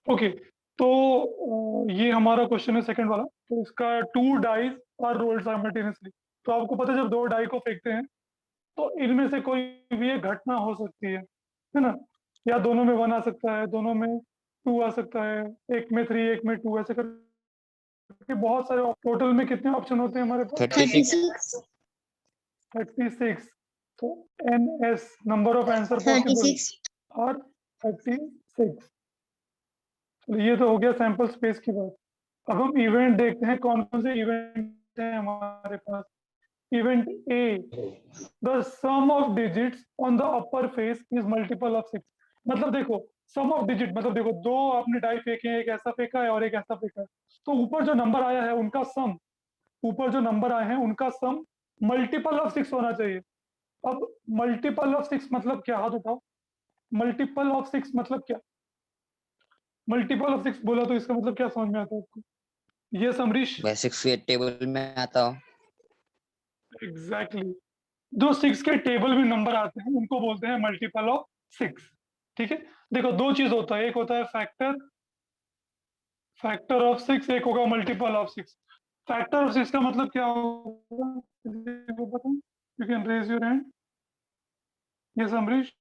Okay, तो ये हमारा क्वेश्चन है सेकंड वाला। तो इसका 2 डाइज आर रोल्ड साइमल्टेनियसली। तो आपको पता है जब 2 डाई को फेंकते हैं तो इनमें से कोई भी एक घटना हो सकती है ना? या दोनों में 1 आ सकता है, दोनों में 2 आ सकता है, एक में 3 एक में 2, ऐसे करके बहुत सारे। टोटल में कितने ऑप्शन होते हैं हमारे पास? 36 36। तो NS number of answer possible और 36। तो ये तो हो गया सैंपल स्पेस की बात। अब हम इवेंट देखते हैं, कौन कौन से इवेंट हैं हमारे पास। Event A, the sum of digits on the upper face is multiple of 6। मतलब देखो, सम ऑफ डिजिट मतलब देखो, 2 आपने डाई फेंके हैं, एक ऐसा फेंका है और एक ऐसा फेंका है। तो ऊपर जो नंबर आया है उनका सम, ऊपर जो नंबर आए हैं उनका सम मल्टीपल ऑफ 6 होना चाहिए। अब मल्टीपल ऑफ 6 मतलब क्या? हाथ उठाओ। मल्टीपल ऑफ 6 मतलब क्या? मल्टीपल ऑफ 6 बोला तो इसका मतलब क्या समझ में आता है आपको? ये समरीश? बेसिक्स के टेबल में आता हो। एग्जैक्टली, जो 6 के टेबल में नंबर आते हैं उनको बोलते हैं मल्टीपल ऑफ 6। ठीक है, देखो 2 चीज होता है, एक होता है फैक्टर ऑफ 6, एक होगा मल्टीपल ऑफ 6। फैक्टर ऑफ 6 का मतलब क्या होगा? किसी को पता? You can raise your hand. Yes Amrish.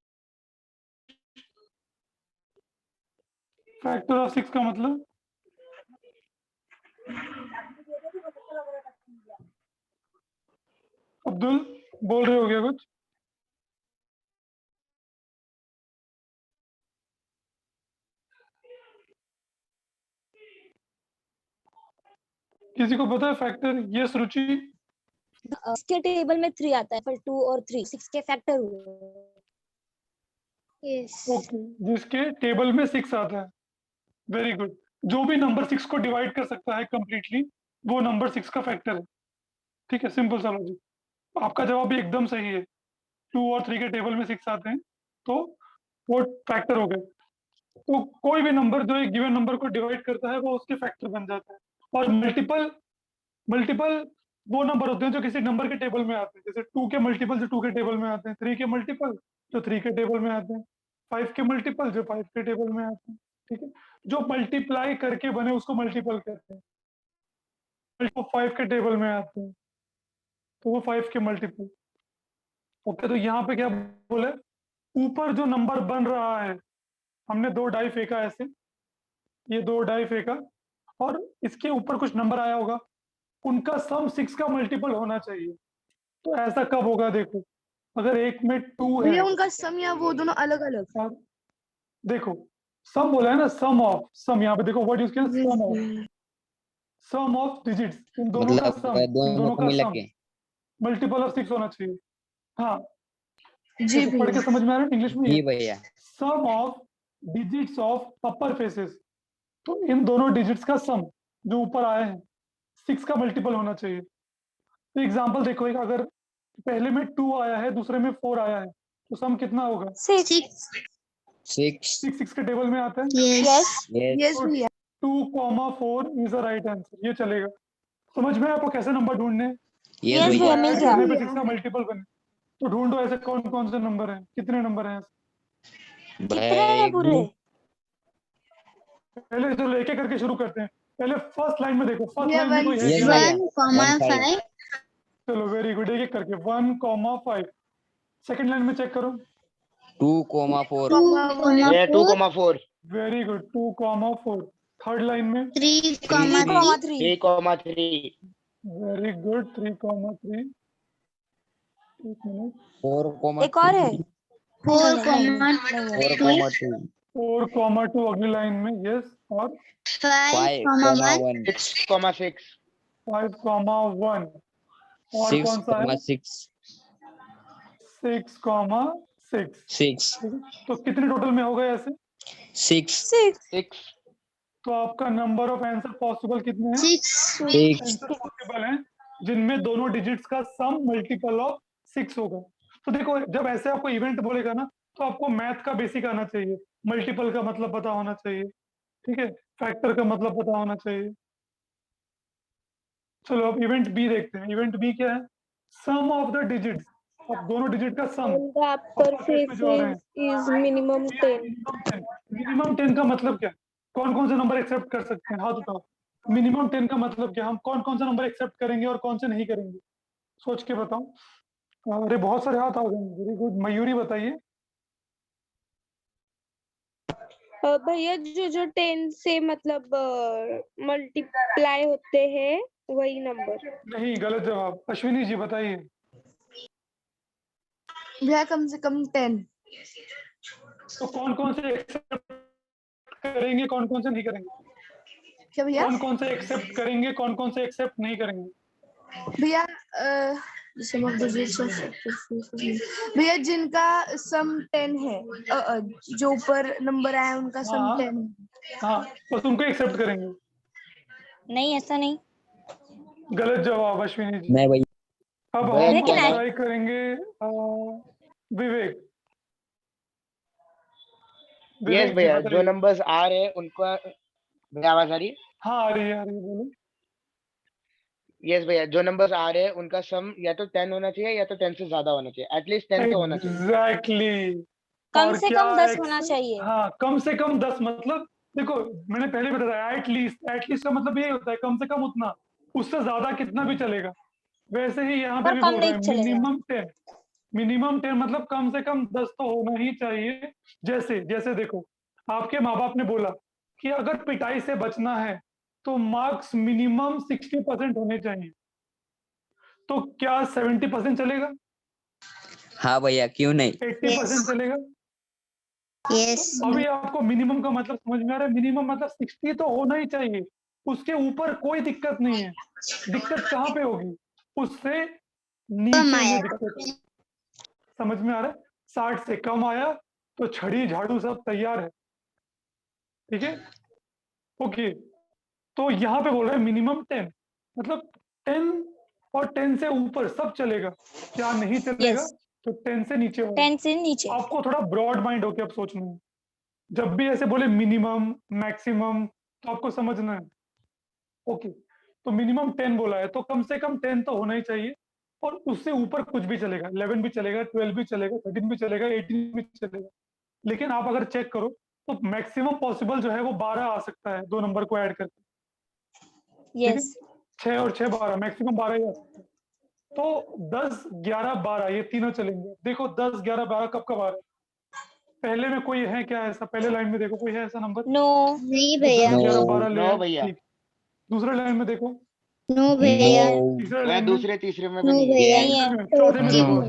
Factor of 6 का मतलब? अब्दुल बोल रहे हो क्या कुछ? किसी को पता है फैक्टर? यस रुचि। इसके टेबल में 3 आता है, पर 2 और 3 6 के फैक्टर हुए। यस। ओके, जिसके टेबल में 6 आता है। Very good. जो भी नंबर 6 को डिवाइड कर सकता है कंप्लीटली, वो नंबर 6 का फैक्टर है। ठीक है, सिंपल सा लॉजिक। आपका जवाब भी एकदम सही है। 2 और 3 के टेबल में 6 आते हैं तो वो फैक्टर हो गए। तो कोई भी नंबर जो एक गिवन नंबर को डिवाइड करता है वो उसके फैक्टर बन जाता है। और मल्टीपल मल्टीपल वो नंबर होते हैं जो किसी नंबर के टेबल में आते हैं। जैसे 2 के मल्टीपल जो 2 के टेबल में आते हैं, 3 के मल्टीपल जो 3 के टेबल में आते हैं, 5 के मल्टीपल जो 5 के टेबल में आते हैं। ठीक है, जो मल्टीप्लाई करके बने उसको मल्टीपल कहते हैं। वो 5 के टेबल में आते हैं तो वो 5 के मल्टीपल। ओके, तो यहाँ पे क्या बोले? ऊपर जो नंबर बन रहा है, हमने 2 डाई फेंका ऐसे, ये 2 डाई फेंका और इसके ऊपर कुछ नंबर आया होगा, उनका सम 6 का मल्टीपल होना चाहिए। तो ऐसा कब होगा? देखो, अगर एक में 2 है भैया उनका सम या वो दोनों अलग अलग? और देखो सम बोला है ना, सम ऑफ सम, यहाँ पे देखो वर्ड यूज किया, सम ऑफ डिजिट्स, इन दोनों का मतलब सम, इन दोनों दोनों को का मिला सम के। मल्टीपल ऑफ 6 होना चाहिए। हाँ, जी देखो पढ़ के भैया। समझ में आ रहा है? इंग्लिश में ही जी है। भैया। Sum of digits of upper faces, तो इन दोनों डिजिट्स का सम जो ऊपर आए हैं 6 का मल्टीपल होना चाहिए। तो एग्जांपल देखो, एक अगर पहले में 2 आया है, दूसरे में 4 आया है, तो सम कितना होगा? 6। 6। 6 के टेबल में आता है। यस। यस। यस भैया। 2,4 इज द राइट आंसर, ये चलेगा। समझ में आपको कैसे नंबर ढूंढने हैं? यस यस भैया। भैया, मिल ऐड गया। करने पे 6 का मल्टीपल बने, तो ढूंढो ऐसे कौन कौन से नंबर हैं, कितने नंबर हैं ऐसे? कितने भाई हैं पूरे? पहले चलो एक एक करके शुरू करते हैं। पहले फर्स्ट लाइन में देखो, फर्स्ट भैया लाइन में कोई है यस क्या? भैया। 1,5। चलो वेरी गुड, एक एक करके 1,5। सेकंड लाइन में चेक करो। 2,4। 2,4 वेरी गुड, 2,4। थर्ड लाइन में 3,3। 3,3 वेरी गुड, 3,3। एक मिनट, 4,2। एक और है। 4,2। 4,2 अगली लाइन में। यस, और 5,1। 6,6 5,1। और कौन सा है? 6,6। 6,6। 6। तो कितने टोटल में हो गए ऐसे? 6। 6 तो आपका नंबर ऑफ आंसर पॉसिबल कितने हैं? 6। आंसर पॉसिबल हैं जिनमें दोनों डिजिट्स का सम मल्टीपल ऑफ 6 होगा। तो देखो, जब ऐसे आपको इवेंट बोलेगा ना, तो आपको मैथ का बेसिक आना चाहिए। मल्टीपल का मतलब पता होना चाहिए, ठीक है, फैक्टर का मतलब पता होना चाहिए। चलो अब इवेंट बी देखते हैं। इवेंट बी क्या है? सम ऑफ द डिजिट्स अब दोनों डिजिट का सम The upper में जो आ रहे हैं is minimum 10. मिनिमम 10 का मतलब क्या? कौन कौन से नंबर एक्सेप्ट कर सकते हैं? हाथ उठाओ। मिनिमम 10 का मतलब क्या? हम कौन कौन से नंबर एक्सेप्ट करेंगे और कौन से नहीं करेंगे? सोच के बताओ। अरे बहुत सारे हाथ आ गए, वेरी गुड। मयूरी बताइए। भैया जो 10 से मतलब मल्टीप्लाई होते हैं वही नंबर। नहीं, गलत जवाब। अश्विनी जी बताइए। भैया कम से कम 10। तो कौन कौन से एक्सेप्ट करेंगे, कौन कौन से नहीं करेंगे? क्या भैया? कौन कौन से एक्सेप्ट करेंगे, कौन कौन से एक्सेप्ट नहीं करेंगे? भैया sum of digits of भैया जिनका सम 10 है, जो ऊपर नंबर आया उनका सम हाँ। 10 है। हाँ, बस उनको एक्सेप्ट करेंगे। नहीं, ऐसा नहीं। गलत जवाब अश्विनी जी। नहीं भाई, अब भैया हम लेकिन ट्राई करेंगे विवेक। यस विवेक जी भैया, जो बताइए। नंबर्स आ रहे हैं उनका, भैया आवाज आ रही है? हाँ, आ रही है, बोलो। यस भैया, जो नंबर्स आ रहे हैं उनका सम या तो 10 होना चाहिए या तो 10 से ज्यादा होना चाहिए, एटलीस्ट 10 तो होना चाहिए। एग्जैक्टली। कम और से क्या कम 10 होना चाहिए। हाँ, कम से कम 10 मतलब देखो, मैंने पहले ही बताया, एटलीस्ट का मतलब यही होता है कम से कम उतना। उससे ज्यादा कितना भी चलेगा। वैसे ही यहाँ पे पर भी कम बोल रहे नहीं हैं चलेगा। मिनिमम 10। मिनिमम 10 मतलब कम से कम 10 तो होना ही चाहिए। जैसे जैसे देखो, आपके माँ बाप ने बोला कि अगर पिटाई से बचना है तो मार्क्स मिनिमम 60% होने चाहिए। तो क्या 70% चलेगा? हाँ भैया, क्यों नहीं? 80% चलेगा? यस। अभी आपको मिनिमम का मतलब समझ में आ रहा है? मिनिमम मतलब 60 तो होना ही चाहिए। उसके ऊपर कोई दिक्कत नहीं है। दिक्कत कहाँ पे होगी? उससे नीचे में दिक्कत है। समझ में आ रहा है? 60 से कम आया तो छड़ी झाड़ू सब तैयार है। ठीक है, ओके। तो यहाँ पे बोल रहे हैं मिनिमम 10, मतलब 10 और 10 से ऊपर सब चलेगा। क्या नहीं चलेगा? यस, तो 10 से नीचे वाला। 10 से नीचे। आपको थोड़ा ब्रॉड माइंड होके अब सोचना है। जब भी ऐसे बोले मिनिमम मैक्सिमम तो आपको समझना है। ओके, तो मिनिमम 10 बोला है तो कम से कम 10 तो होना ही चाहिए। और उससे ऊपर कुछ भी चलेगा, 11 भी चलेगा, 12 भी चलेगा, 13 भी चलेगा, 18 भी चलेगा। लेकिन आप अगर चेक करो तो मैक्सिमम पॉसिबल जो है वो 12 आ सकता है, दो नंबर को ऐड करके। ठीक है, यस। 6 और 6 12, मैक्सिमम 12 ही आ सकता है। तो 10 11 12 ये तीनों चलेंगे। देखो 10 11 12 कब कब आ रहा है? पहले में कोई है क्या ऐसा? पहले लाइन में देखो, कोई है ऐसा नंबर? नो। नहीं तो 10 11 No. 12 ले नो आए, भैया। ठीक। दूसरे लाइन में देखो, नो No. तीसरे भैया लाइन में, दूसरे तीसरे में भी नहीं है। Yes. नहीं है। चौथे में देखो,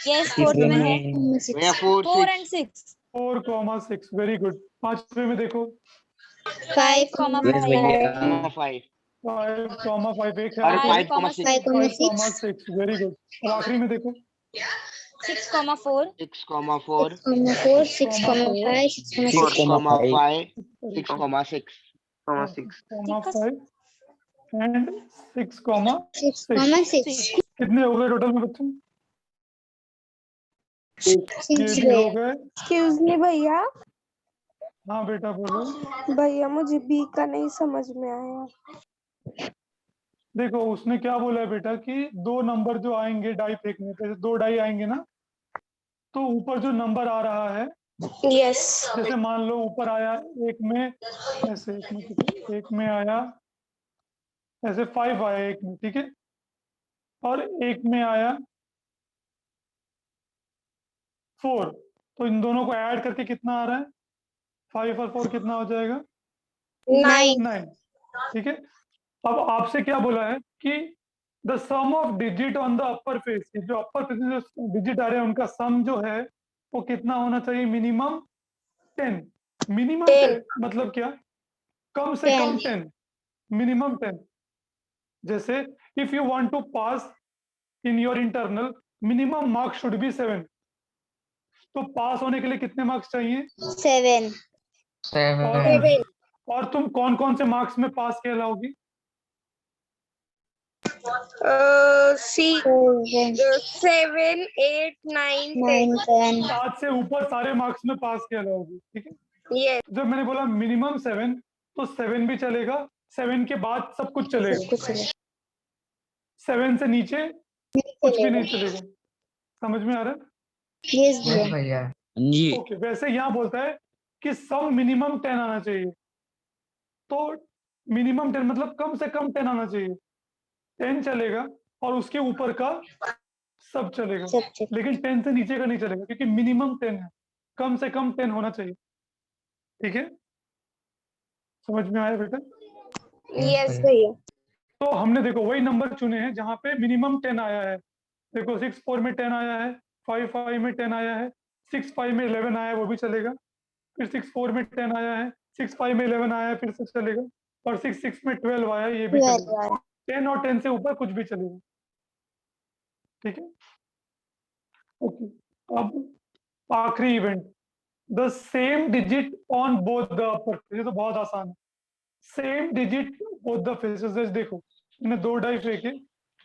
यस, तीसरे फोर्थ में है। में भैया 4 4 6 एंड 6। 4,6, very good. पांचवे में देखो, 5, yes भैया, 5 5,5 एक है और आपको, 5,6 5,6, वेरी गुड। अब आखिरी में देखो, 6,4। 6,4 6,4, 4,5 6,5 एंड 6,6। कितने हो गए टोटल में बच्चों? ये भी हो गए। एक्सक्यूज मी भैया, हाँ बेटा बोलो। भैया मुझे बी का नहीं समझ में आया। देखो उसने क्या बोला है बेटा कि दो नंबर जो आएंगे डाई फेंकने पे, दो डाई आएंगे ना, तो ऊपर जो नंबर आ रहा है, यस। जैसे मान लो ऊपर आया एक में ऐसे, एक में आया ऐसे 5 आया एक में, ठीक है, और एक में आया 4। तो इन दोनों को ऐड करके कितना आ रहा है? 5 और 4 कितना हो जाएगा? 9। ठीक है, अब आपसे क्या बोला है कि the sum of digit on the upper face, जो अपर फेस में जो डिजिट आ रहे हैं उनका सम जो है वो कितना होना चाहिए? मिनिमम 10। मिनिमम 10 मतलब क्या? कम से कम 10, मिनिमम 10। जैसे if you want to pass in your internal, minimum marks should be 7। तो पास होने के लिए कितने मार्क्स चाहिए? 7। और तुम कौन कौन से मार्क्स में पास कहलाओगी? सी 7 8 9 10। 7 से ऊपर सारे मार्क्स में पास कहलाओगी, ठीक है। यस। जब मैंने बोला मिनिमम 7, तो 7 भी चलेगा, 7 के बाद सब कुछ चलेगा, 7 से नीचे कुछ भी नहीं चलेगा। समझ में आ रहा है? यस भैया। भैया जी ओके, वैसे यहाँ बोलता है कि सम मिनिमम 10 आना चाहिए। तो मिनिमम 10 मतलब कम से कम 10 आना चाहिए। 10 चलेगा और उसके ऊपर का सब चलेगा, सब चेक। लेकिन 10 से नीचे का नहीं चलेगा क्योंकि मिनिमम 10 है, कम से कम 10 होना चाहिए। ठीक है, समझ में आया बेटा? यस भैया। तो हमने देखो वही नंबर चुने हैं जहाँ पे मिनिमम 10 आया है। देखो 6 4 में 10 आया है, 5 5 में 10 आया है, 6 5 में 11 आया है, वो भी चलेगा। फिर 6 4 में 10 आया है, 6 5 में 11 आया है, फिर से चलेगा। और 6 6 में 12 आया है, ये भी चलेगा। 10 और 10 से ऊपर कुछ भी चलेगा। ठीक है, ओके। अब आखिरी event, the same digit on both the upper. ये तो बहुत आसान है। Same digit both the faces. देखो मैंने 2 डाई फेंके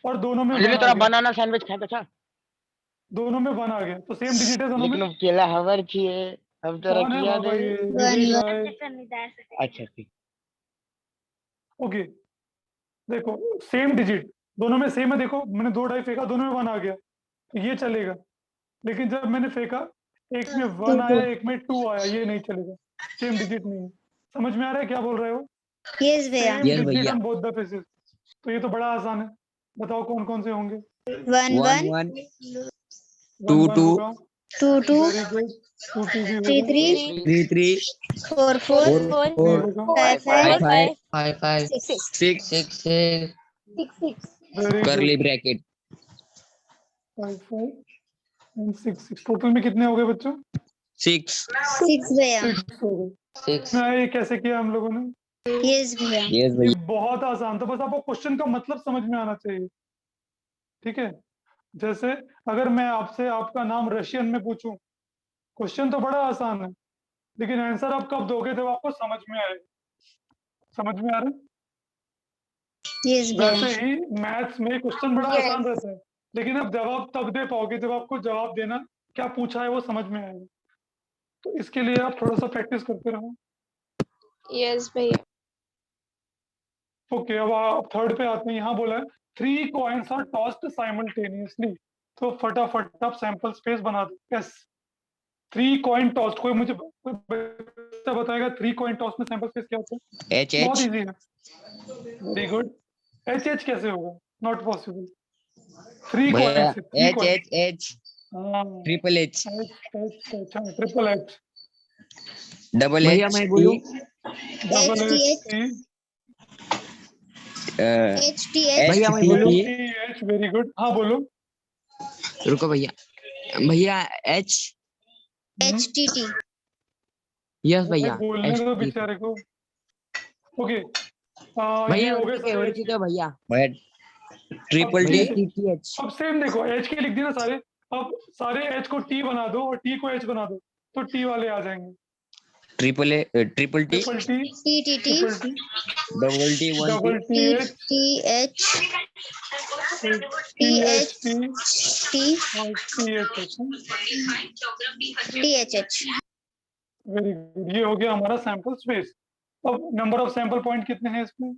और दोनों में अंजलि 1 आ तोरा गया। बनाना सैंडविच खाता था दोनों में 1 आ गया, तो सेम डिजिट है दोनों में। लेकिन वो केला हवर थी हम तोरा कौन है किया बाबा दे ये? One Dinesh one. भाई। अच्छा ठीक ओके, देखो सेम डिजिट दोनों में सेम है। देखो मैंने 2 डाई फेंका, दोनों में 1 आ गया, तो ये चलेगा। लेकिन जब मैंने फेंका, एक में 1 आया, एक में 2 आया, ये नहीं चलेगा। सेम डिजिट नहीं है। समझ में आ रहा है क्या बोल रहे हो? यस भैया। सेम Yes, डिजिट भैया। On both the faces. तो ये तो बड़ा आसान है। बताओ कौन कौन से होंगे? 1 1 1 1 1 2 1 2 होगा। 2 2 वेरी गुड। 2 2 भी 3 होगा। 3 3 3 4 4 4 3 4 होगा। 5 5 5 5 5 5 6 6 6 6 6 6 very good. curly bracket 5 5 and 6 6 total में कितने हो गए बच्चों? 6 6 भैया। 6 हो गए। 6 ना ये कैसे किया हम लोगों ने? यस भैया। yes ये भैया बहुत आसान था, बस आपको क्वेश्चन का मतलब समझ में आना चाहिए। ठीक है, जैसे अगर मैं आपसे आपका नाम रशियन में पूछूं, क्वेश्चन तो बड़ा आसान है, लेकिन आंसर आप कब दोगे जब आपको समझ में आएगा। समझ में आ रहा है? यस वैसे भैया। ही मैथ्स में क्वेश्चन बड़ा Yes. आसान रहता है, लेकिन आप जवाब तब दे पाओगे जब आपको जवाब देना क्या पूछा है वो समझ में आएगा। तो इसके लिए आप थोड़ा सा प्रैक्टिस करते रहो। यस भैया। ओके, अब आप थर्ड पे आते हैं। यहाँ बोला है 3 कॉइन्स आर टॉस्ड साइमल्टेनियसली। तो फटाफट आप सैंपल स्पेस बना दो। Yes, 3 coin toast. कोई मुझे कोई बच्चा बताएगा 3 कॉइन टॉस्ट में सैंपल स्पेस क्या होता है? H बहुत H इजी है। Very good. एच एच कैसे होगा? Not possible. 3 भैया कॉइन्स है, 3 H कॉइन। H H हाँ, triple H triple H, double भैया H मैं T बोलूं double H HTH T, HTH भैया मैं T बोलूं T T H. Very good, हाँ बोलो। रुको भैया भैया H HTT यस भाई भैया बोलने दो HTT बेचारे को। ओके, ये भैया हो गए ठीक है सारे ठीक है भैया भैया triple भैया T TTH अब सेम देखो, एच के लिख दिया ना सारे। अब सारे एच को टी बना दो और टी को एच बना दो, तो टी वाले आ जाएंगे। triple T triple T, TTT triple T, double T 1 T double T H, TH T H T T और T H H. THH। Very good, ये हो गया हमारा सैंपल स्पेस। अब नंबर ऑफ सैंपल पॉइंट कितने हैं इसमें?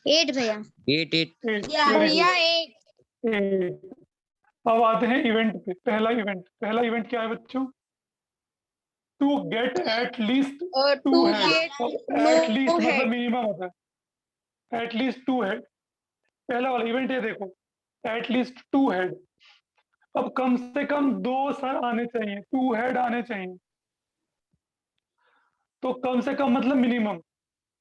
8 भैया। 8 8 8। भैया एक 8। अब आते हैं इवेंट पे। पहला इवेंट क्या है बच्चों? To get at least two to head. get अब no एट लीस्ट मतलब head. मिनिमम होता है। At least 2 head. पहला वाला इवेंट है, देखो एट लीस्ट 2 हेड। अब कम से कम 2 सर आने चाहिए, 2 हेड आने चाहिए। तो कम से कम मतलब मिनिमम।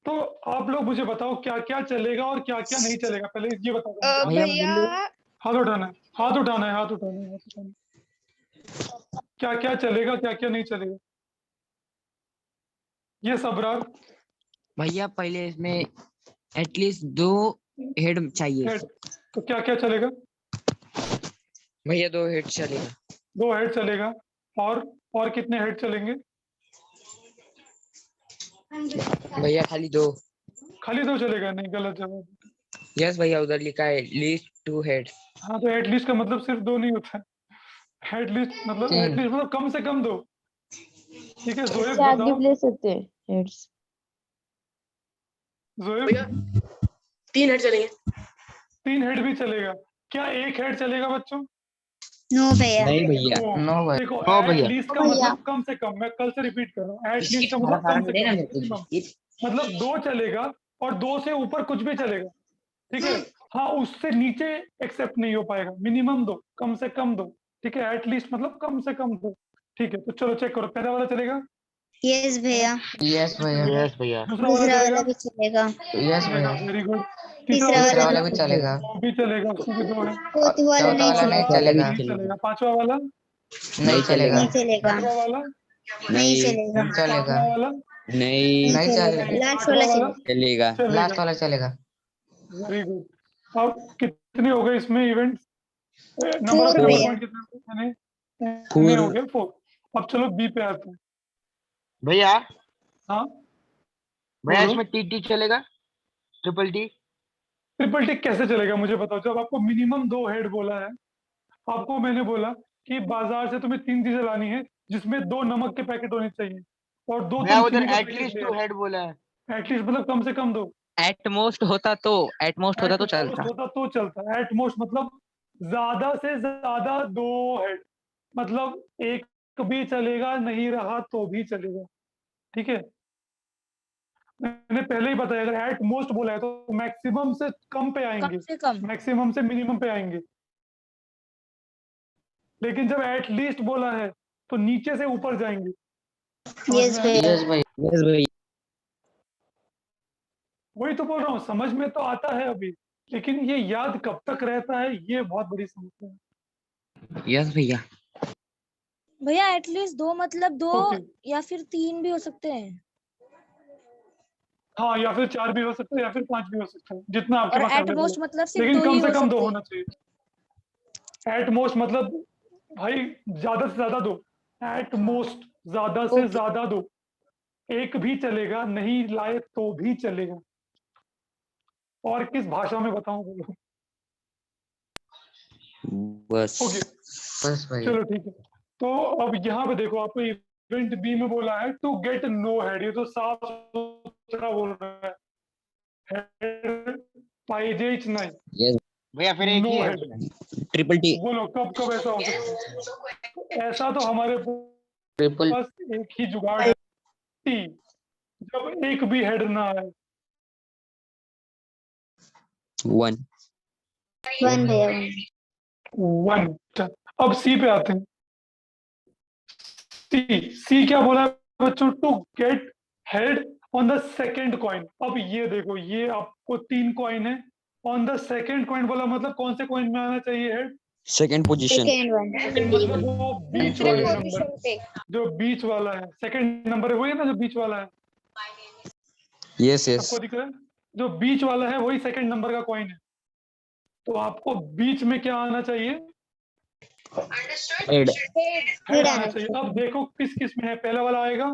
तो आप लोग मुझे बताओ क्या क्या चलेगा और क्या क्या नहीं चलेगा, पहले ये बताओ। भैया मैं भैया बोलूं हाथ उठाना है, हाथ उठाना है, हाथ उठाना है, हाथ उठाना है। क्या क्या चलेगा, क्या क्या नहीं चलेगा, ये सब राग। भैया पहले इसमें एटलीस्ट 2 हेड चाहिए हेड, तो क्या क्या चलेगा? भैया 2 हेड चलेगा 2 हेड चलेगा। और कितने हेड चलेंगे? भैया खाली 2 खाली 2 चलेगा? नहीं, गलत जवाब। यस भैया उधर लिखा है लीस्ट 2 हेड हाँ, तो एटलीस्ट का मतलब सिर्फ 2 नहीं होता है। एटलीस्ट मतलब कम से कम 2। ठीक है, जोएब बताओ। ले सकते हैं heads. जोएब 3 हेड चलेंगे 3 हेड भी चलेगा। क्या एक हेड चलेगा बच्चों? नो भैया। नहीं भैया। नो भैया। देखो नो एट भैया। लीस्ट का मतलब कम से कम, मैं कल से रिपीट कर रहा हूँ, एट लीस्ट का मतलब कम से कम minimum। मतलब 2 चलेगा और 2 से ऊपर कुछ भी चलेगा, ठीक है। हाँ, उससे नीचे एक्सेप्ट नहीं हो पाएगा, मिनिमम 2, कम से कम 2, ठीक है। एट लीस्ट मतलब कम से कम 2, ठीक है। तो चलो चेक करो, पहला वाला चलेगा, यस भैया। यस भैया। यस भैया। दूसरा वाला दूसरा चलेगा, वाला भी चलेगा। यस चलेगा, भैया। Very good. तीसरा तीसरा वाला वाला भी चलेगा। वो भी चलेगा, उसमें भी 2 है। चौथा वाला चौथा नहीं वाला नहीं चलेगा। चलेगा। नहीं चलेगा। पांचवा वाला नहीं चलेगा। नहीं चलेगा। छठवां वाला नहीं चलेगा। चलेगा। सातवां वाला नहीं नहीं चलेगा। चलेगा। लास्ट आठवां वाला वाला चलेगा। चलेगा। लास्ट वाला चलेगा। Very good. अब कितने हो गए इसमें events? Number of Four error भैया। पॉइंट कितने यानी Four। हो गए? 4। अब चलो बी पे आते हैं। भैया हाँ भैया बोलो। इसमें टी चलेगा, ट्रिपल टी। ट्रिपल टिक कैसे चलेगा मुझे बताओ। जब आपको मिनिमम 2 हेड बोला है, आपको मैंने बोला कि बाजार से तुम्हें 3 चीजें लानी है जिसमें 2 नमक के पैकेट होने चाहिए और 2 भैया तुम उधर चीनी के पैकेट एटलीस्ट ले 2 हेड बोला है। आए। एटलीस्ट मतलब कम से कम 2। एटमोस्ट होता तो चलता। होता तो चलता। एट मोस्ट मतलब ज्यादा से ज्यादा 2 हेड, मतलब एक भी चलेगा, नहीं रहा तो भी चलेगा, ठीक है। मैंने पहले ही बताया, अगर एट मोस्ट बोला है तो मैक्सिमम से कम पे आएंगे, कम से कम। मैक्सिमम से मिनिमम पे आएंगे। लेकिन जब एट लीस्ट बोला है तो नीचे से ऊपर जाएंगे। समझ यस में आया? भैया। यस भैया। यस भैया। वही तो बोल रहा हूँ, समझ में तो आता है अभी, लेकिन ये याद कब तक रहता है, ये बहुत बड़ी समस्या है। यस भैया। भैया एटलीस्ट 2 मतलब 2 ओके, या फिर 3 भी हो सकते हैं। हाँ, या फिर 4 भी हो सकते हैं या फिर 5 भी हो सकते हैं, जितना आपके और पास एट अवेलेबल मोस्ट है। मतलब सिर्फ लेकिन 2 कम ही से हो कम 2 सकते होना हैं। चाहिए। एट मोस्ट मतलब भाई ज्यादा से ज्यादा 2। एट मोस्ट ज्यादा से ओके। ज्यादा 2। एक भी चलेगा, नहीं लाए तो भी चलेगा। और किस भाषा में बताऊं बोलो? बस। ओके, बस भैया। चलो ठीक है। तो अब यहाँ पे देखो, आपको इवेंट बी में बोला है टू गेट नो हेड, ये तो साफ सुथरा बोल रहा है, हेड पाहिजेच नाही, यस। भैया फिर एक नो ही है हेड। उसमें। Triple T. बोलो कब कब ऐसा हो सकता है? ऐसा तो हमारे ट्रिपल पास एक ही जुगाड़ है, टी, जब एक भी हेड ना आए। 1। 1 भैया 1। 1। अब सी पे आते हैं। सी क्या बोला है बच्चों? To get head on the second coin. अब ये देखो, ये आपको 3 कॉइन है, ऑन द सेकेंड कॉइन बोला मतलब कौन से कॉइन में आना चाहिए हेड? Second position. सेकेंड 1। मतलब वो बीच तीसरे वाले नंबर, जो बीच वाला है, सेकंड नंबर है वही है ना, जो बीच वाला है, यस यस। सबको दिख रहा है? जो बीच वाला है वही सेकंड नंबर का कॉइन है। तो आपको बीच में क्या आना चाहिए? हेड। हेड आना चाहिए। अब देखो किस किस में है, पहला वाला आएगा? नो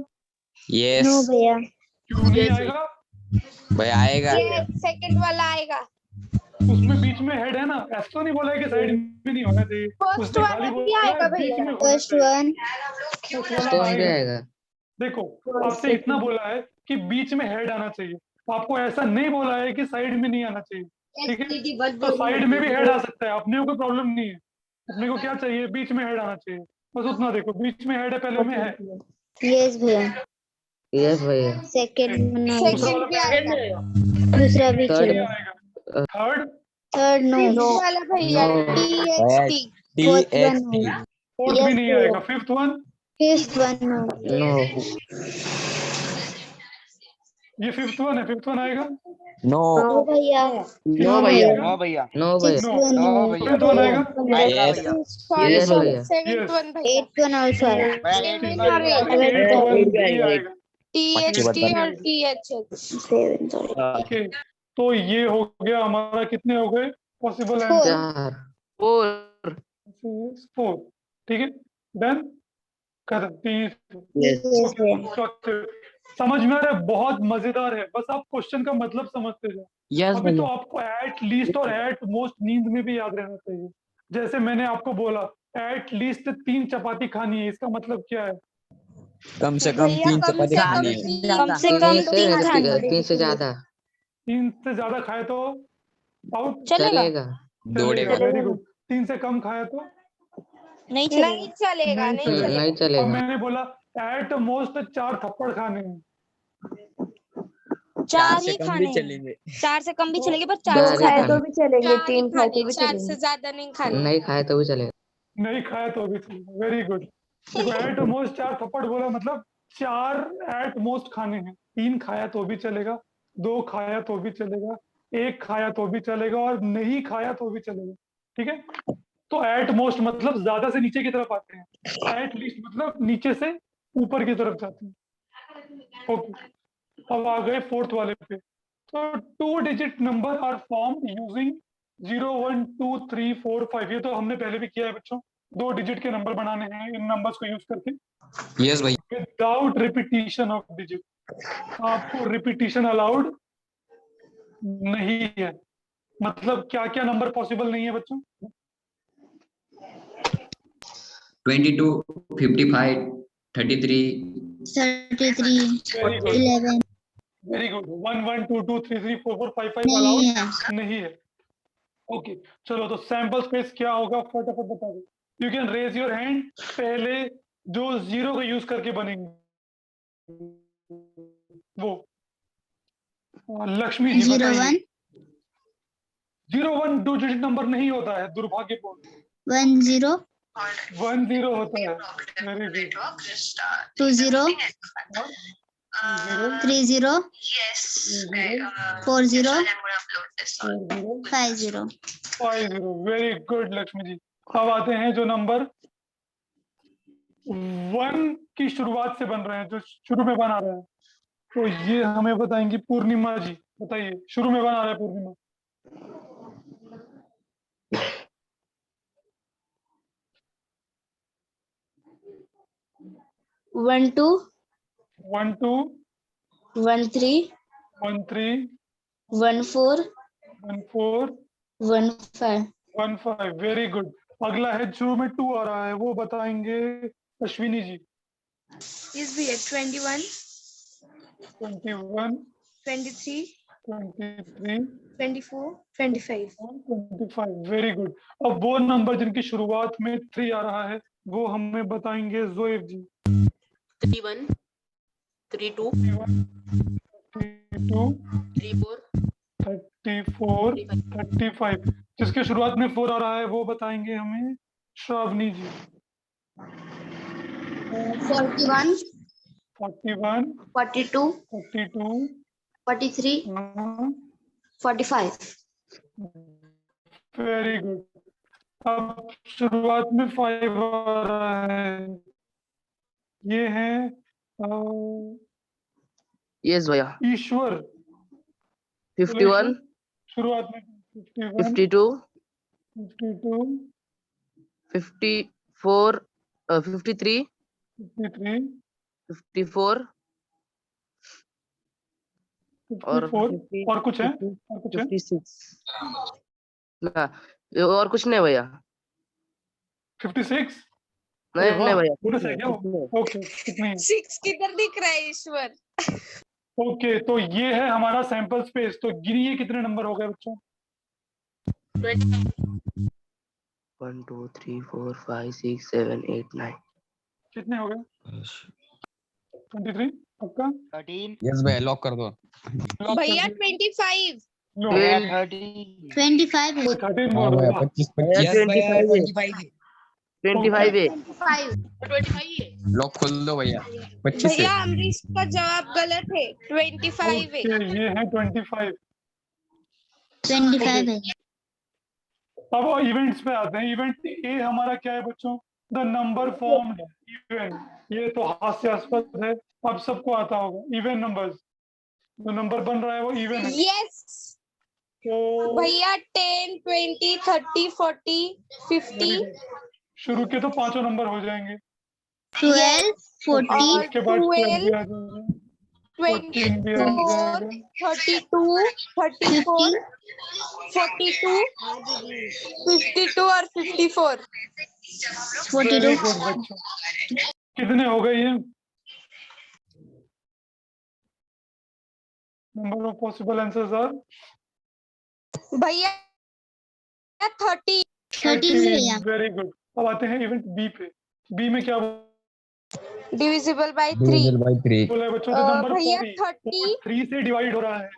यस भैया। क्यों नहीं आएगा? भाई आएगा। सेकंड वाला आएगा। उसमें बीच में हेड है ना, ऐसा तो नहीं बोला है कि साइड में नहीं होना चाहिए, फर्स्ट उसने खाली वाला भी बोला आएगा है बीच भैया। में होना फर्स्ट चाहिए। 1। फर्स्ट फर्स्ट वाला वन भी आएगा। आएगा। देखो, आपसे इतना बोला है कि बीच में हेड आना चाहिए, आपको ऐसा नहीं बोला है कि साइड में नहीं आना चाहिए, ठीक है। तो साइड में भी हेड आ सकता है, अपने को कोई प्रॉब्लम नहीं है। अपने को क्या चाहिए? बीच में हेड आना चाहिए, बस उतना देखो, बीच में हेड है, पहले में है। यस भैया। यस भैया। सेकेंड दूसरा सेकंड वाला भी आएगा। दूसरा भी थर्ड नहीं चलेगा। आएगा। Third third no. फिफ्थ वाला भैया no. TXT। Fourth 1 TXT। No. Fourth भी यस नहीं भैया। आएगा। Fifth one? Fifth 1 no. No. ये फिफ्थ वन है, फिफ्थ वन आएगा? नो। नो भैया। नो नो भैया। भैया। नो भैया। नो भैया। Six no. 1 no no. भैया। सेवेंथ वन आएगा? आएगा यस। भैया। सॉरी यस सॉरी भैया। सेवेंथ वन भैया। 8 1 ऑल्सो आएगा। भैया एट ठीक वन है, भी आएगा। एट वन भी आएगा। TXT बता। और THX। 7 सॉरी। ओके, तो ये हो गया हमारा, कितने हो गए पॉसिबल Four. आंसर? 4 4 4। ठीक है, डन, खत्म। यस ओके, भैया। समझ में आ रहा है? बहुत मजेदार है, बस आप क्वेश्चन का मतलब समझते जाओ। यस अभी तो भैया। आपको एट लीस्ट और एट मोस्ट नींद में भी याद रहना चाहिए। जैसे मैंने आपको बोला, एट लीस्ट 3 चपाती खानी है, इसका मतलब क्या है? कम से कम भैया 3 कम चपाती से खानी कम है। तीन। कम से कम 3 खानी 3 से ज्यादा 3 से ज्यादा खाए तो आउट? चलेगा। चलेगा। दौड़ेगा। Very good. 3 से कम खाया तो नहीं नहीं चलेगा। चलेगा, नहीं चलेगा। चलेगा। नहीं अब चलेगा। मैंने बोला एट मोस्ट 4 थप्पड़ खाने हैं। 4 से ही कम भी खाने हैं। चलेंगे। 4 से कम भी तो चलेंगे पर 4 दो से चार ही ज्यादा खाए तो खाने। भी चलेंगे, 4 ही 3 खाए तो खाने, भी 4 से चलेंगे। ज्यादा नहीं खाने। नहीं खाए तो भी चलेगा। नहीं खाया तो भी चलेगा। Very good. देखो एट मोस्ट 4 थप्पड़ बोला मतलब 4 एट मोस्ट खाने हैं। 3 खाया तो भी चलेगा, 2 खाया तो भी चलेगा, 1 खाया तो भी चलेगा और नहीं खाया तो भी चलेगा। ठीक है। तो एट मोस्ट मतलब ज्यादा से नीचे की तरफ आते हैं, एट लीस्ट मतलब नीचे से ऊपर की तरफ जाते हैं। ओके, अब आ गए फोर्थ वाले पे। तो 2 digit number are form using 0 1 2 3 4 5। ये तो हमने पहले भी किया है बच्चों। 2 डिजिट के नंबर बनाने हैं इन नंबर्स को यूज करके यस भाई। Without repetition of digit. आपको रिपीटिशन अलाउड नहीं है। मतलब क्या क्या नंबर पॉसिबल नहीं है बच्चों? 22, 55, 33, 33, वेरी गुड, 11 वेरी गुड। 1 1 2 2 3 3 4 4 5 5 नहीं अलाउड है। नहीं है। ओके, चलो तो सैंपल स्पेस क्या होगा फटाफट बता दो। You can raise your hand. पहले जो 0 का यूज करके बनेंगे वो लक्ष्मी जी 0 बताइए। 1 0 1 2 डिजिट नंबर नहीं होता है, दुर्भाग्यपूर्ण। 1 0 1 0 होता है। Very good. 2 0 0 3 0 4 0 0 5 0 5 0। Very good Lakshmi ji. अब आते हैं जो नंबर 1 की शुरुआत से बन रहे हैं, जो शुरू में बना रहे हैं। तो ये हमें बताएंगी पूर्णिमा जी। बताइए, शुरू में बना रहा है पूर्णिमा। 1 2 1 2 1 3 1 3 1 4 1 4 1 5 1 5। Very good. अगला है शुरू में 2 आ रहा है, वो बताएंगे अश्विनी जी। यस भैया 21, 21 23, 23 24, 25। 25। Very good. अब वो नंबर जिनकी शुरुआत में 3 आ रहा है वो हमें बताएंगे जोएब जी। 31, 32, 32 34, 34 35। जिसके शुरुआत में 4 आ रहा है वो बताएंगे हमें श्रावणी जी। 41 41 42 42 43 45। Very good. अब शुरुआत में 5 आ रहा है, ये है यस भैया। ईश्वर। 51, शुरुआत में 51 52, 52 54, 53, 53 54 और 54 और कुछ है? 50, और कुछ है? 56 ना, और कुछ नहीं भैया। 56? नहीं अरे वाह, नहीं भैया, बोनस कुछ है नहीं, क्या कुछ वो? नहीं। ओके, कितनी है? 6 किधर दिख रहा है ईश्वर? ओके, तो ये है हमारा सैंपल स्पेस। तो गिनिए कितने नंबर हो गए बच्चों? 1 2 3 4 5 6 7 8 9। कितने हो गए? 23 पक्का? 13, यस भाई, लॉक कर दो। लॉक कर भैया दिया। 25। लो, भैया 20, 25 है। 13 हाँ बोल रहे भाई, हो, वाह। 25 भैया 25। 25 है, 25 है। 25 25 है। लॉक खोल दो भैया। 25 है। भैया अमरीश का जवाब गलत है, 25 है। ओके, ये है 25। 25 है। अब इवेंट्स पे आते हैं। इवेंट ए हमारा क्या है बच्चों? The number formed event. ये तो हास्यास्पद है, अब सबको आता होगा। इवन नंबर्स, जो नंबर बन रहा है वो इवन है। यस तो भैया 10, 20, 30, 40, 50 शुरू के तो 5 नंबर हो जाएंगे। 12 और 14 उसके बाद 12 भी 12, आ जाएगा, 14 भी आ 24, जाएगा, 32, 34, 42, 52 और 54। वेरी 42 गुड बच्चों। कितने हो गए ये? Number of possible answers are भैया 30। 13 भैया। Very good. अब आते हैं इवेंट बी पे। बी में क्या डिविजिबल बाय 3। Division bye 3। बोला है बच्चों? तो नंबर भैया 40 3 से डिवाइड हो रहा है।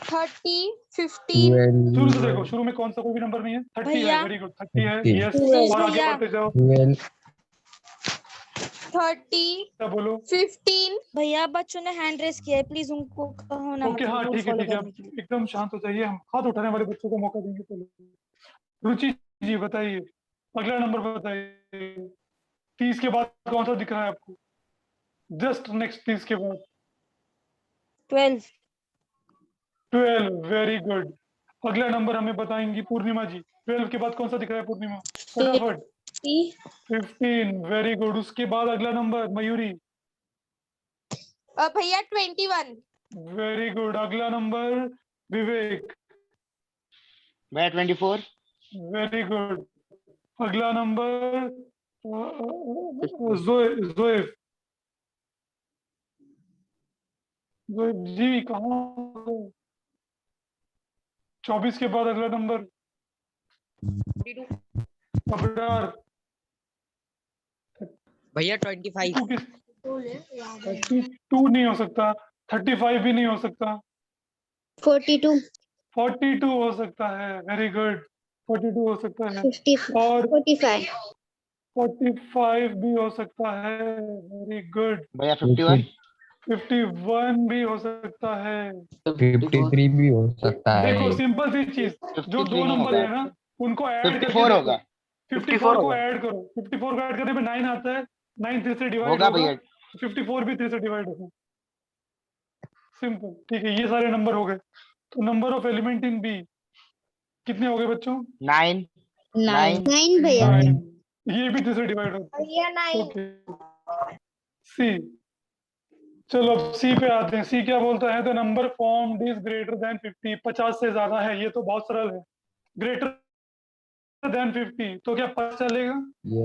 30, 15। शुरू से देखो, शुरू में कौन सा कोई भी नंबर नहीं है। 30 है। भैया। वेरी गुड, 30 है। 30। यस, 12 और आगे भैया। बढ़ते जाओ। 12। 30, क्या बोलो? 15। भैया बच्चों ने हैंड रेस किया है, प्लीज उनको कहो ना ओके, हाँ मतलब ठीक है फॉलो ठीक है, करने आप के लिए। एकदम शांत हो जाइए। हम हाथ उठाने वाले बच्चों को मौका देंगे पहले। रुचि जी बताइए, अगला नंबर बताइए। 30 के बाद कौन सा दिख रहा है आपको? जस्ट नेक्स्ट 30 के बाद 12। 12। Very good. अगला नंबर हमें बताएंगी पूर्णिमा जी। 12 के बाद कौन सा दिख रहा है पूर्णिमा? फटाफट। 15। Very good. उसके बाद अगला नंबर मयूरी। भैया 21। Very good. अगला नंबर विवेक। भैया 24। Very good. अगला नंबर जोएफ। जोएफ जी कहाँ? 24 के बाद अगला नंबर 32। अबरार। भैया 25। 32 नहीं हो सकता, 35 भी नहीं हो सकता, 42, 42 हो सकता है। वेरी गुड, 42 हो सकता है। 50, और 45, 45 भी हो सकता है। Very good. भैया 51। 51 भी हो सकता है। 53 भी हो सकता है। देखो सिंपल सी चीज, जो 53 दो नहीं नंबर होगा। है ना, उनको ऐड करके 54 देखो। होगा। 54 को होगा। ऐड करो। 54 को ऐड करने में 9 आता है। 9 3 से डिवाइड होगा होगा। भैया। 54 भी 3 से डिवाइड होगा। सिंपल। ठीक है, ये सारे नंबर हो गए। तो number of element in B कितने हो गए बच्चों? 9। 9 भैया। 9। ये भी 3 से डिवाइड होगा। भैया 9। ओके। सी। चलो अब सी पे आते हैं। सी क्या बोलता है? The number formed is greater then 50। 50 से ज्यादा है। ये तो बहुत सरल है। ग्रेटर देन 50 तो क्या पता चलेगा?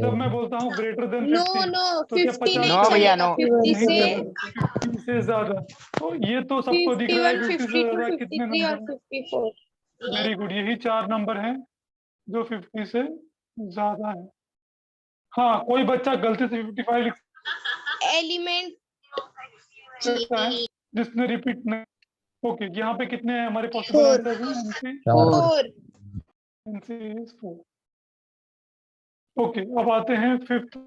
जब मैं बोलता हूँ ग्रेटर देन नो 50 नो, तो क्या 50 नहीं 9 भैया, चलेगा। 9। 50 नहीं से चलेगा? 50 से ज्यादा। तो ये तो सबको दिख रहा है 51, 50 से 52, ज्यादा कितने 53 और नंबर? 54। Very good. यही 4 नंबर हैं जो 50 से ज्यादा है। हाँ, कोई बच्चा गलती से 55 लिख एलिमेंट सकता है जिसने रिपीट नहीं। ओके, यहाँ पे कितने हैं हमारे पॉसिबल 4, आंसर हैं? एनसी 4। NC is 4। ओके, अब आते हैं फिफ्थ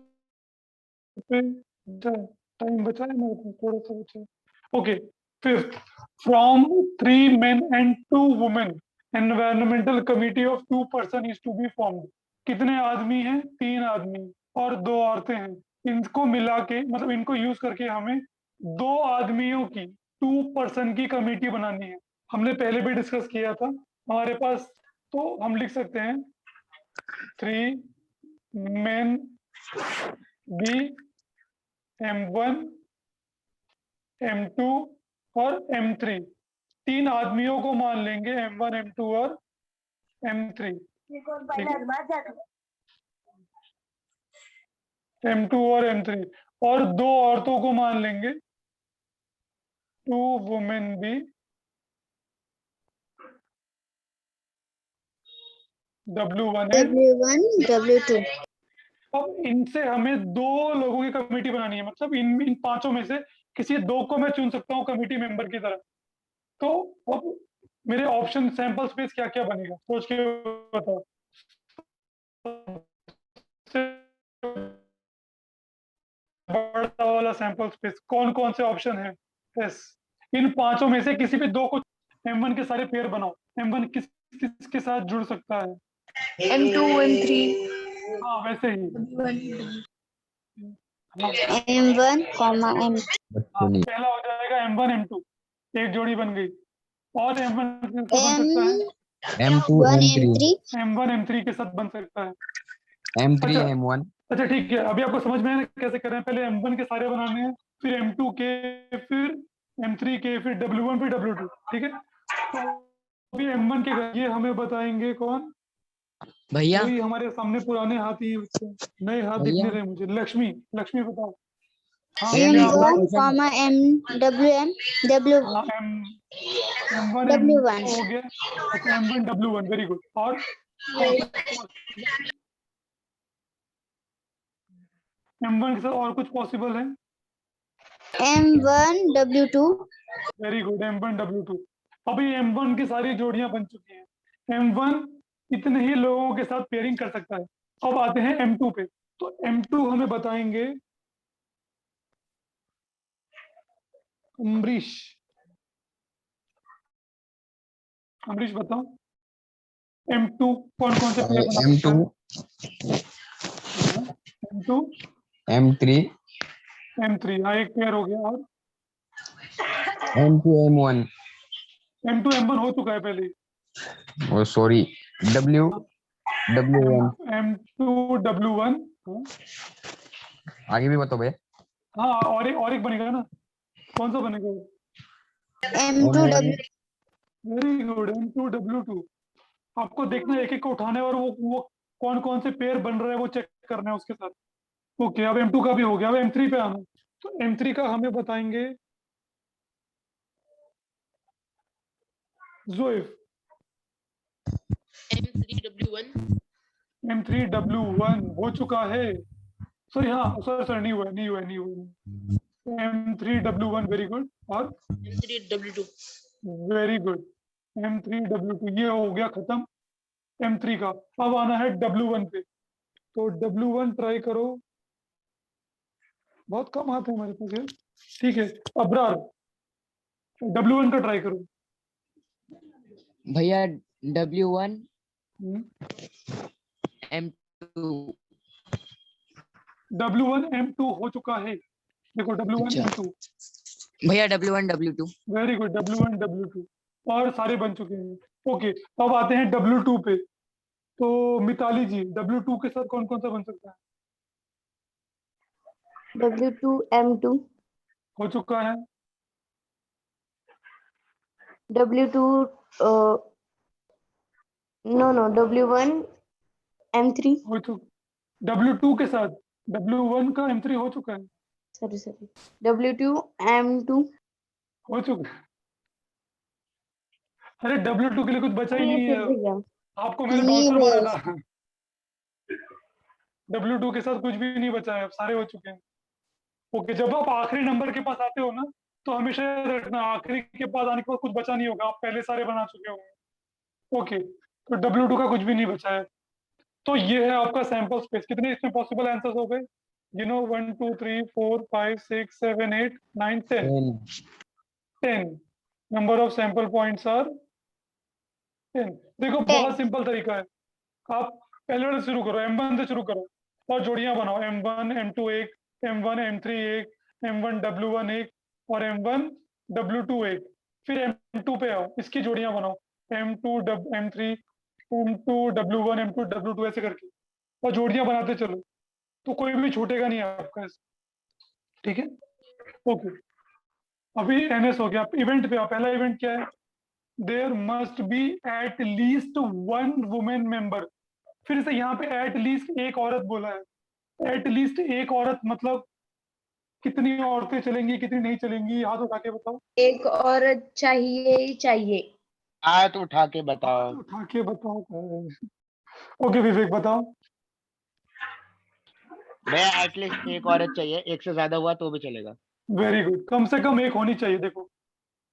पे। टाइम बचा है मेरे पास, थोड़ा सा बचा है। Okay, fifth. From 3 men and 2 women environmental committee of 2 person is to be formed. कितने आदमी हैं? 3 आदमी और 2 औरतें हैं। इनको मिला के, मतलब इनको यूज करके हमें 2 आदमियों की 2 person की कमेटी बनानी है। हमने पहले भी डिस्कस किया था हमारे पास। तो हम लिख सकते हैं 3 men बी M1 M2 और M3। 3 आदमियों को मान लेंगे M1 M2 और M3। M2 और M3 और 2 औरतों को मान लेंगे 2 वुमेन भी W1 है। W1, W2, अब इनसे हमें 2 लोगों की कमेटी बनानी है। मतलब इन पांचों में से किसी 2 को मैं चुन सकता हूँ कमेटी मेंबर की तरह। तो अब मेरे ऑप्शन सैंपल स्पेस क्या क्या बनेगा सोच के बताओ। बड़ा वाला सैंपल स्पेस कौन कौन से ऑप्शन है? यस, इन पांचों में से किसी भी 2 को। M1 के सारे पेयर बनाओ। M1 किस किसके साथ जुड़ सकता है? M2, M3। हाँ वैसे ही। हाँ, M1, M. बच्चों पहला हो जाएगा M1 M2, एक जोड़ी बन गई। और M1 के साथ बन सकता है? M2 M1, M3 M3, M1 M3 के साथ बन सकता है। M3 अच्छा। M1 अच्छा ठीक है, अभी आपको समझ में आया ना कैसे कर रहे हैं? पहले M1 के सारे बनाने हैं, फिर M2 के, फिर M3 के, फिर W1 फिर W2। ठीक है, तो अभी M1 के ये हमें बताएंगे कौन? भैया वही हमारे सामने पुराने हाथ ही हैं बच्चे, नए हाथ भैया। दिखने रहे मुझे। लक्ष्मी, लक्ष्मी बताओ। हाँ भैया, ये नहीं, आपका M1, comma M W M W हाँ M1 W1 हो गया। अच्छा M1 W1 वेरी गुड। और M1 के साथ और कुछ पॉसिबल है? M1 W2 very good M1 W2। अभी M1 की सारी जोड़ियां बन चुकी हैं। M1 इतने ही लोगों के साथ पेयरिंग कर सकता है। अब आते हैं M2 पे। तो M2 हमें बताएंगे अमरीश। अमरीश बताओ M2 कौन कौन से पेयर बना सकता M2 है? M2 M3 M3 हाँ एक पेयर हो गया। और M2 M1 M2 M1 हो चुका है पहले। ओ सॉरी W1 M2 W1 आगे भी बताओ भैया। हाँ और एक बनेगा ना, कौन सा बनेगा? M2 W very good M2 W2। आपको देखना है एक एक को उठाने और वो कौन कौन से पेयर बन रहे हैं वो चेक करना है उसके साथ। ओके अब M2 का भी हो गया। अब M3 पे आना। तो M3 का हमें बताएंगे जोएफ। M3W1 M3W1 हो चुका है। सॉरी हाँ सॉरी नहीं हुआ M3W1 वेरी गुड। और M3W2 वेरी गुड M3W2 ये हो गया खत्म M3 का। अब आना है W1 पे। तो W1 ट्राई करो। बहुत कम आते हैं हमारे पास ये। ठीक है अबरार W1 का ट्राई करो। भैया W1 हम्म, M2 W1 M2 हो चुका है। देखो W1 अच्छा। M2 भैया W1 W2 very good W1 W2 और सारे बन चुके हैं। ओके अब आते हैं W2 पे। तो मिताली जी W2 के साथ कौन कौन सा बन सकता है? W2 M2 हो चुका है। W2 no W1 M3 हो चुका W2 के साथ W1 का M3 हो चुका है। sorry W2 M2 हो चुका है। अरे W2 के लिए कुछ बचा ही ये नहीं फिर है। भैया आपको मैंने नहीं टॉर्चर भैया मारा था। W2 के साथ कुछ भी नहीं बचा है, अब सारे हो चुके हैं। ओके जब आप आखिरी नंबर के पास आते हो ना तो हमेशा याद रखना आखिरी के पास आने के बाद कुछ बचा नहीं होगा, आप पहले सारे बना चुके होंगे। ओके तो W2 का कुछ भी नहीं बचा है। तो ये है आपका सैंपल स्पेस। कितने इसमें पॉसिबल आंसर्स हो गए? 1 2 3 4 5 6 7 8 9 10 10 number of sample points are 10। देखो बहुत सिंपल तरीका है। आप पहले वाले से शुरू करो M1 से शुरू करो और जोड़ियां बनाओ M1 M2 एक M1 M3 एक M1 W1 एक और M1 W2 एक। फिर M2 पे आओ इसकी जोड़ियां बनाओ M2 M3 M2 W1 M2 W2 ऐसे करके और जोड़ियां बनाते चलो तो कोई भी छूटेगा नहीं आपका ऐसे। ठीक है ओके अभी NS हो गया। इवेंट पे आओ। पहला इवेंट क्या है? There must be at least one women member. फिर से यहाँ पे एट लीस्ट एक औरत बोला है। एट लीस्ट एक औरत मतलब कितनी औरतें चलेंगी कितनी नहीं चलेंगी? हाथ उठा के बताओ। एक औरत चाहिए ही चाहिए। हाथ उठा के बताओ। हाथ उठा के बताओ। ओके विवेक बताओ। भैया एटलीस्ट एक औरत चाहिए, एक से ज्यादा हुआ तो भी चलेगा। वेरी गुड कम से कम एक होनी चाहिए। देखो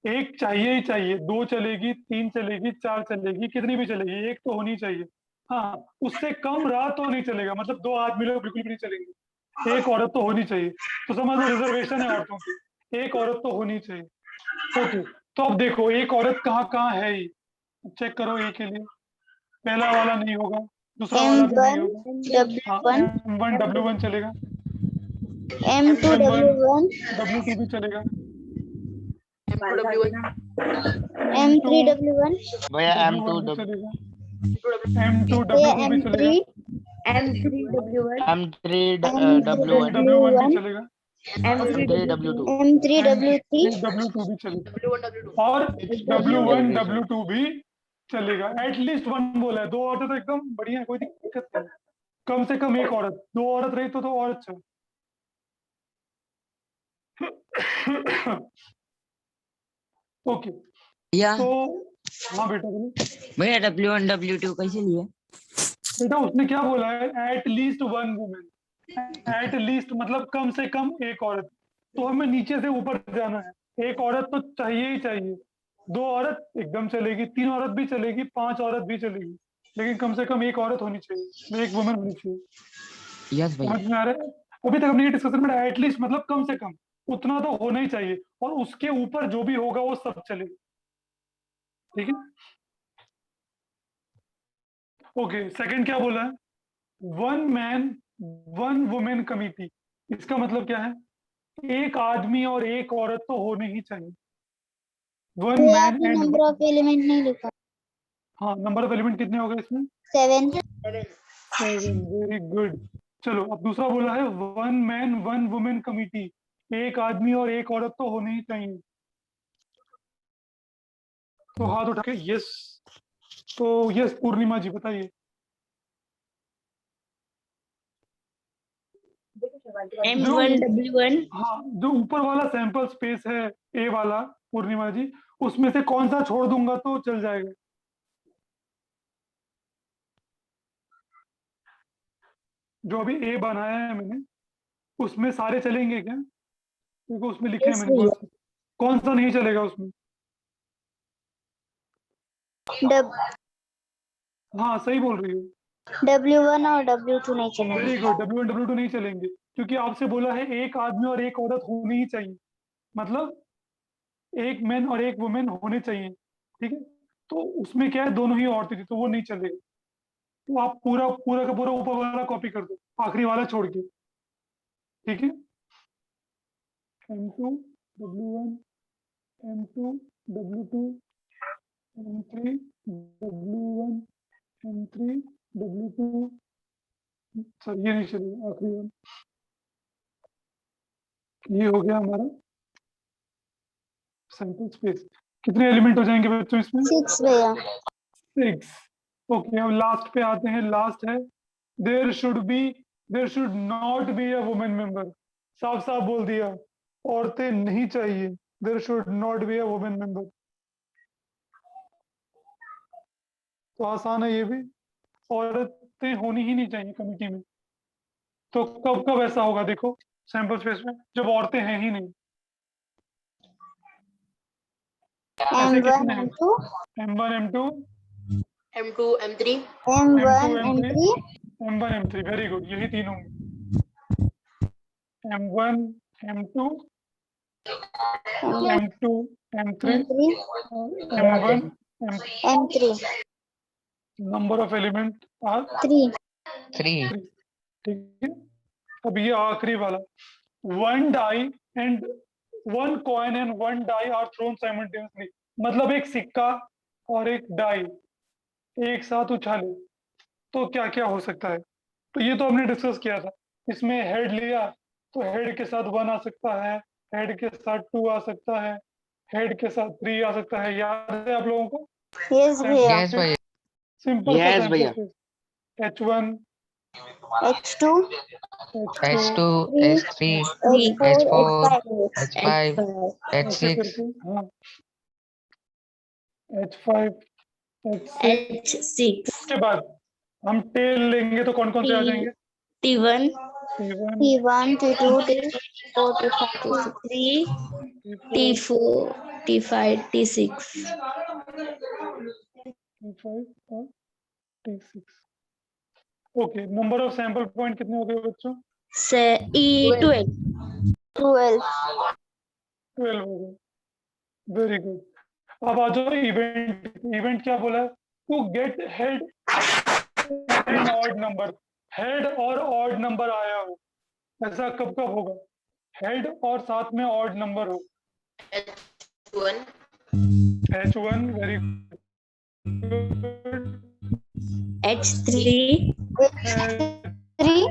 एक चाहिए ही चाहिए, दो चलेगी, तीन चलेगी, चार चलेगी, कितनी भी चलेगी, एक तो होनी चाहिए। हाँ उससे कम रहा तो नहीं चलेगा, मतलब दो आदमी लोग बिल्कुल भी नहीं चलेंगे। एक औरत तो होनी चाहिए। तो समझ लो रिजर्वेशन है औरतों की, एक औरत तो होनी चाहिए। ओके तो अब देखो एक औरत कहाँ कहाँ है ही चेक करो। ए के लिए पहला वाला नहीं होगा, दूसरा वाला भी नहीं M1 होगा। हाँ W1 M1 W1 चलेगा, M2 M1 W1 W2 भी चलेगा, M2W1 M3 W1 भैया W1 भी M2 चलेगा, M2 भैया W2 भी चलेगा, M3 W1 M3 M3 W1 W1 भी चलेगा, M3 M3 W2 M3 W3 W2 भी चलेगा W1 W2 और W1 W1 W2 भी चलेगा। एटलीस्ट वन बोला है, दो औरतें तो एकदम बढ़िया है, कोई दिक्कत नहीं। कम से कम एक औरत, दो औरत रही तो और अच्छा। ओके भैया तो हाँ बेटा बोलो। भैया W1 W2 कैसे लिए? बेटा उसने क्या बोला है, at least one women, eight least मतलब कम से कम एक औरत। तो हमें नीचे से ऊपर जाना है, एक औरत तो चाहिए ही चाहिए, 2 औरत एकदम चलेगी, 3 औरत भी चलेगी, 5 औरत भी चलेगी, लेकिन कम से कम एक औरत होनी चाहिए, एक वुमेन होनी चाहिए। यस भैया। समझ में आ रहा है? अभी तक हमने ये डिस्कशन में एटलीस्ट मतलब कम से कम उतना तो होना ही चाहिए, और उसके ऊपर जो भी होगा वो सब चलेगा। ठीक है, ओके। सेकंड क्या बोला है, one man one women committee. इसका मतलब क्या है, एक आदमी और एक औरत तो होने ही चाहिए। वन भैया मैन आपने एंड नंबर ऑफ एलिमेंट नहीं लिखा। हाँ, नंबर ऑफ एलिमेंट कितने हो गए इसमें? 7। 7। Very good. चलो अब दूसरा बोला है, one man one women committee, एक आदमी और एक औरत तो होने ही चाहिए। तो हाथ उठा के यस। तो यस पूर्णिमा जी बताइए। M1 W1 हाँ, जो ऊपर वाला सैंपल स्पेस है ए वाला पूर्णिमा जी, उसमें से कौन सा छोड़ दूंगा तो चल जाएगा? जो अभी ए बनाया है मैंने, उसमें सारे चलेंगे क्या? क्योंकि उसमें लिखे हैं Yes, मैंने कौन सा नहीं चलेगा उसमें? हाँ सही बोल रही हो। W1 और W2 नहीं चलेंगे। वेरी गुड, W1 W2 नहीं चलेंगे, क्योंकि आपसे बोला है एक आदमी और एक औरत होनी ही चाहिए, मतलब एक मैन और एक वुमेन होने चाहिए। ठीक है, तो उसमें क्या है, दोनों ही औरतें थी तो वो नहीं चलेगा। तो आप पूरा पूरा का पूरा ऊपर वाला कॉपी कर दो, आखिरी वाला छोड़ के। ठीक है, M2 W1 M2 W2 M3 W1 M3 W2। Sir ये नहीं चलेगा, आखिरी वाला। ये हो गया हमारा सैंपल स्पेस। कितने एलिमेंट हो जाएंगे बच्चों इसमें? 6 भैया। 6। ओके, अब लास्ट पे आते हैं। लास्ट है, there should not be a women member. साफ साफ बोल दिया, औरतें नहीं चाहिए। There should not be a women member. तो आसान है ये भी, औरतें होनी ही नहीं चाहिए कमिटी में। तो कब कब ऐसा होगा देखो सैंपल स्पेस में, जब औरतें हैं ही नहीं। ऐसे M1 कितने हैं? M2 M1 M2 M2 M3 M1 M2 M3 M1 M3। Very good, यही तीन होंगे। M1 M2 M2 M3 M3 M1 M3 number of element are 3। 3 ठीक है, अब ये आखिरी वाला, one die and one coin and one die are thrown simultaneously. मतलब एक सिक्का और एक डाई एक साथ उछाले तो क्या क्या हो सकता है? तो ये तो हमने डिस्कस किया था। इसमें हेड लिया तो हेड के साथ 1 आ सकता है, हेड के साथ 2 आ सकता है, हेड के साथ 3 आ सकता है। याद है आप लोगों को? Yes भैया। यस भैया। सिंपल सा Yes, भैया। H1 H2 H2 3 H3 H4 H4 H5 H5 ऐसे H6 करके, हाँ H5 H6। H6 उसके बाद हम टेल लेंगे तो कौन कौन से आ जाएंगे? T1 T1 T1 T2 T4 T5 T6 T3 T4 T5 T6 T5 और T6। Okay, number of sample point कितने हो गए बच्चों? से E12 12 12 हो गए। Very good. अब आ जाओ इवेंट। इवेंट क्या बोला है? To get head and odd number. Head और ऑड नंबर आया हो, ऐसा कब कब होगा? हेड और साथ में ऑड नंबर हो। H1 H1 very good. H3 3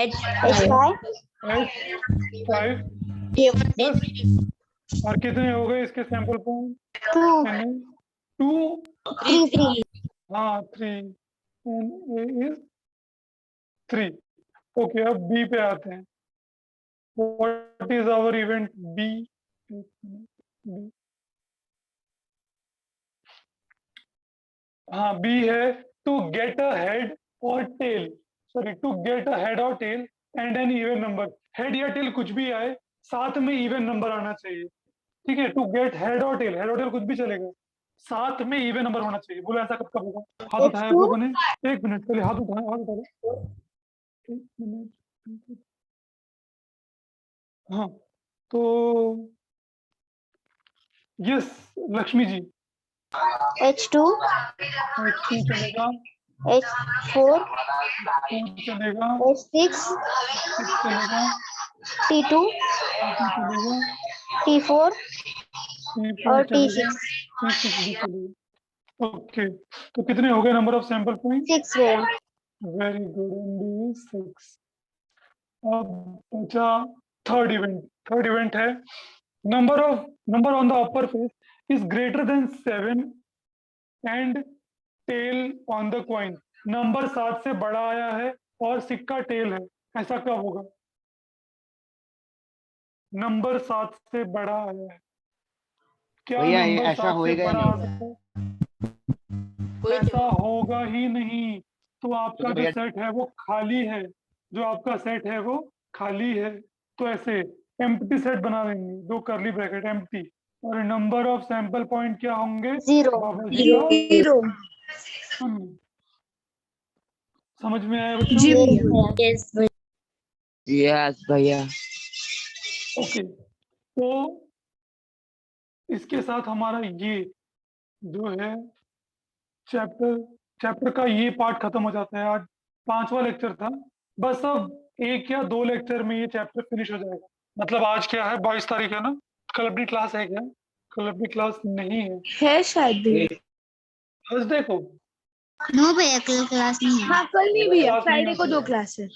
H5 H5 H5 बस। और कितने हो गए इसके सैंपल पॉइंट? 2 3 हाँ 3 and A is 3। ओके, अब बी पे आते हैं। What what is our event B? हाँ, B है to get a head or tail, sorry, to get a head or tail and an even number. Head या tell कुछ भी आए, साथ में इवन नंबर आना चाहिए, ठीक है। टू गेट हेड और टेल कुछ भी चलेगा, साथ में इवन नंबर होना चाहिए। बोलो ऐसा कब कब होगा? हाथ उठाया आप लोगों ने? एक मिनट पहले हाथ उठाया, हाथ उठाया, एक मिनट। हाँ, तो yes Lakshmi ji, H2, H2 चलेगा, H4, 4 चलेगा, H6, 6 चलेगा, T2, चलेगा, T4 T4 और चलेगा, T6. T6 भी चलेगा। ओके, तो कितने हो गए नंबर ऑफ सैंपल पॉइंट? 6 भैया. Very good, and 6। अब बचा थर्ड इवेंट है number on the upper face is greater than 7 and tail on the coin. Number 7 से बड़ा आया है और सिक्का टेल है, ऐसा कब होगा? नंबर 7 से बड़ा आया है, क्या भैया ये नंबर ऐसा 7 से होएगा बड़ा नहीं। आ सकता है? ऐसा होगा ही नहीं। तो आपका जो भैया सेट है वो खाली है, जो आपका सेट है वो खाली है, तो ऐसे एम्प्टी सेट बना देंगे, दो करली ब्रैकेट एम्प्टी, और नंबर ऑफ सैंपल पॉइंट क्या होंगे? 0. बाबा जी का 0. शून्य। समझ में आया बच्चों? जी Yes भैया. भैया. Yes, भैया. यस भैया. ओके, तो इसके साथ हमारा ये जो है चैप्टर का ये पार्ट खत्म हो जाता है। आज 5वां लेक्चर था, बस अब 1 या 2 लेक्चर में ये चैप्टर फिनिश हो जाएगा। मतलब आज क्या है, 22 तारीख है ना? कल अपनी क्लास है क्या? कल अपनी क्लास नहीं है, शायद भैया. थर्सडे को। नो भैया कल क्लास नहीं है. हाँ कल नहीं भैया, क्लास नहीं फ्राइडे को होती 2 है। क्लास है.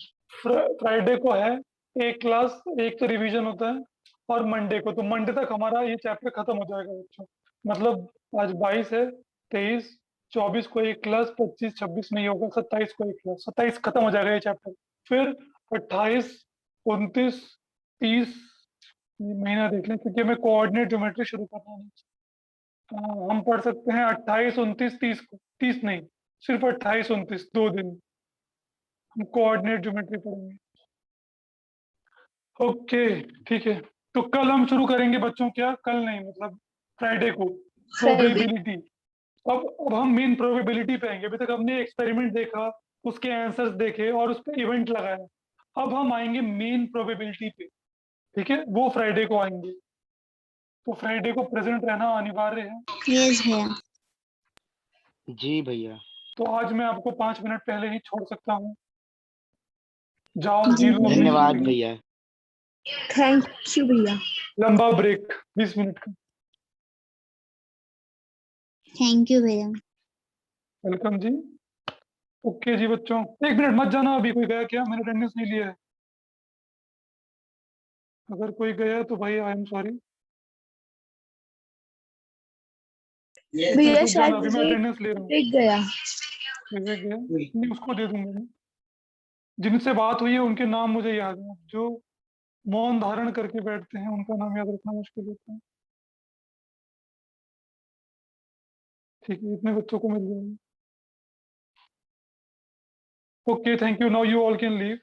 फ्राइडे को है एक क्लास, एक तो रिवीजन होता है, और मंडे को, तो मंडे तक हमारा ये चैप्टर खत्म हो जाएगा बच्चों। मतलब आज 22 है, 23, 24 को एक क्लास, 25, 26 नहीं होगा, 27 को एक क्लास, 27 खत्म हो जाएगा ये चैप्टर। फिर 28, 29, 30 महीना देख लें, क्योंकि हमें कोऑर्डिनेट ज्योमेट्री शुरू करना है। हम पढ़ सकते हैं 28, 29, 30 को, 30 नहीं, सिर्फ 28, 29 2 दिन हम कोऑर्डिनेट ज्योमेट्री पढ़ेंगे। ओके, ठीक है, तो कल हम शुरू करेंगे बच्चों, क्या कल नहीं, मतलब फ्राइडे को, प्रोबेबिलिटी। अब हम मेन प्रोबेबिलिटी पे आएंगे। अभी तक हमने एक्सपेरिमेंट देखा, उसके आंसर्स देखे और उस पर इवेंट लगाया। अब हम आएंगे मेन प्रोबेबिलिटी पे, ठीक है, वो फ्राइडे को आएंगे। तो फ्राइडे को प्रेजेंट रहना अनिवार्य है। यस भैया. जी भैया। तो आज मैं आपको 5 मिनट पहले ही छोड़ सकता हूँ, जाओ जी जी लो अपनी धन्यवाद जिंदगी। भैया। थैंक यू भैया. लंबा ब्रेक 20 मिनट का। थैंक यू भैया. वेलकम जी। ओके जी बच्चों, 1 मिनट मत जाना, अभी कोई गया क्या? मैंने अटेंडेंस नहीं लिया है। अगर कोई गया तो भाई आई एम सॉरी। भैया शायद अभी मैं अटेंडेंस ले रहा हूँ। एक गया. विवेक गया नहीं, उसको दे दूंगा मैं। जिनसे बात हुई है उनके नाम मुझे याद है, जो मौन धारण करके बैठते हैं उनका नाम याद रखना मुश्किल होता है। ठीक है, इतने बच्चों को मिल जाएगा। Okay, thank you, now you all can leave.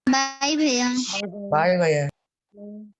Bye भैया. बाय बाय भैया. बाय।